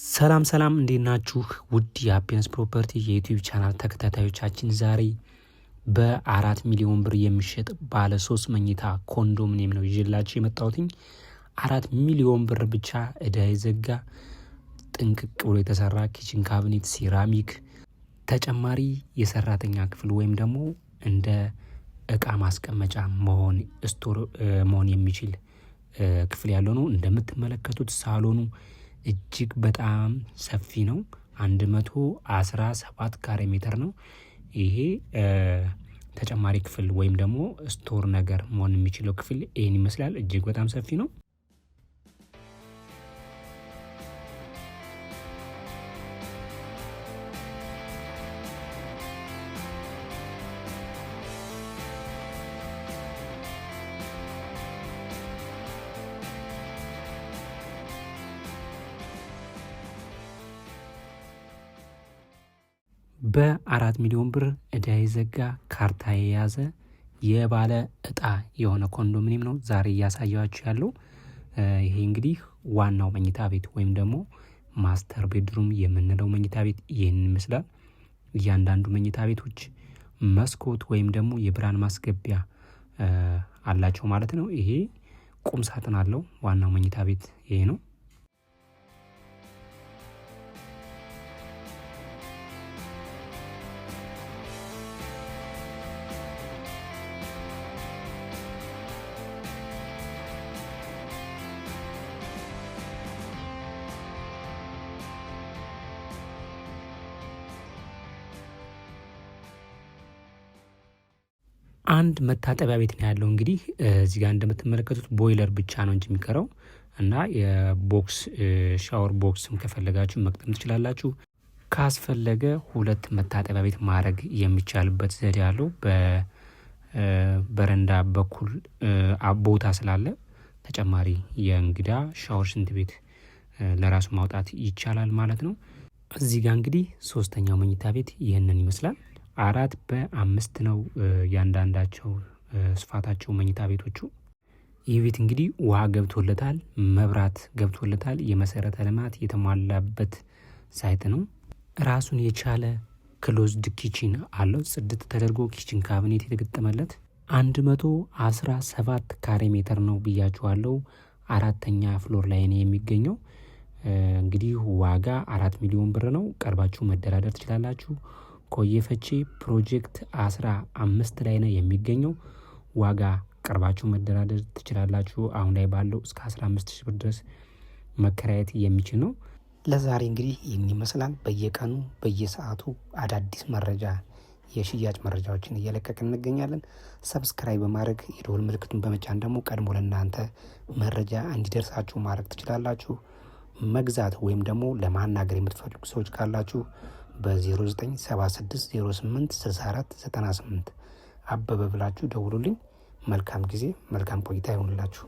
ሰላም እንዴት ናችሁ? ውድ የሀፒነስ ፕሮፐርቲ የዩቲዩብ ቻናል ተከታታዮቻችን ዛሬ በ4 ሚሊዮን ብር የሚሸጥ ባለ 3 መኝታ ኮንዶሚኒየም ነው ይዤላችሁ የመጣሁትኝ። 4 ሚሊዮን ብር ብቻ እዳ የዘጋ ጥንቅቅ ብሎ የተሰራ ኪችን ካቢኔት፣ ሴራሚክ፣ ተጨማሪ የሰራተኛ ክፍል ወይም ደግሞ እንደ እቃ ማስቀመጫ መሆን የሚችል ክፍል ያለው ነው። እንደምትመለከቱት ሳሎኑ እጅግ በጣም ሰፊ ነው። 117 ካሬ ሜትር ነው። ይሄ ተጨማሪ ክፍል ወይም ደግሞ ስቶር ነገር መሆን የሚችለው ክፍል ይሄን ይመስላል። እጅግ በጣም ሰፊ ነው። በ4 ሚሊዮን ብር እዳ የዘጋ ካርታ የያዘ የባለ እጣ የሆነ ኮንዶሚኒየም ነው ዛሬ እያሳያችሁ ያለው። ይሄ እንግዲህ ዋናው መኝታ ቤት ወይም ደግሞ ማስተር ቤድሩም የምንለው መኝታ ቤት ይህን ይመስላል። እያንዳንዱ መኝታ ቤቶች መስኮት ወይም ደግሞ የብርሃን ማስገቢያ አላቸው ማለት ነው። ይሄ ቁም ሳጥን አለው። ዋናው መኝታ ቤት ይሄ ነው። አንድ መታጠቢያ ቤት ነው ያለው። እንግዲህ እዚህ ጋር እንደምትመለከቱት ቦይለር ብቻ ነው እንጂ የሚቀረው እና የቦክስ ሻወር ቦክስም ከፈለጋችሁ መቅጠም ትችላላችሁ። ካስፈለገ 2 መታጠቢያ ቤት ማድረግ የሚቻልበት ዘዴ አለው። በበረንዳ በኩል ቦታ ስላለ ተጨማሪ የእንግዳ ሻወር ሽንት ቤት ለራሱ ማውጣት ይቻላል ማለት ነው። እዚህ ጋር እንግዲህ 3ኛው መኝታ ቤት ይህንን ይመስላል። 4 በ5 ነው ያንዳንዳቸው ስፋታቸው መኝታ ቤቶቹ። ይህ ቤት እንግዲህ ውሃ ገብቶለታል፣ መብራት ገብቶለታል፣ የመሰረተ ልማት የተሟላበት ሳይት ነው። ራሱን የቻለ ክሎዝድ ኪችን አለው። ጽድት ተደርጎ ኪችን ካቢኔት የተገጠመለት 117 ካሬ ሜትር ነው ብያችኋለሁ። 4ኛ ፍሎር ላይ ነው የሚገኘው። እንግዲህ ዋጋ 4 ሚሊዮን ብር ነው። ቀርባችሁ መደራደር ትችላላችሁ። ኮዬ ፈቼ ፕሮጀክት 15 ላይ ነው የሚገኘው። ዋጋ ቀርባችሁ መደራደር ትችላላችሁ። አሁን ላይ ባለው እስከ 15,000 ብር ድረስ መከራየት የሚችል ነው። ለዛሬ እንግዲህ ይህን ይመስላል። በየቀኑ በየሰዓቱ አዳዲስ መረጃ የሽያጭ መረጃዎችን እየለቀቅን እንገኛለን። ሰብስክራይብ በማድረግ የደወል ምልክቱን በመጫን ደግሞ ቀድሞ ለእናንተ መረጃ እንዲደርሳችሁ ማድረግ ትችላላችሁ። መግዛት ወይም ደግሞ ለማናገር የምትፈልጉ ሰዎች ካላችሁ በ0976086498 አበበ ብላችሁ ደውሉልኝ። መልካም ጊዜ፣ መልካም ቆይታ ይሆንላችሁ።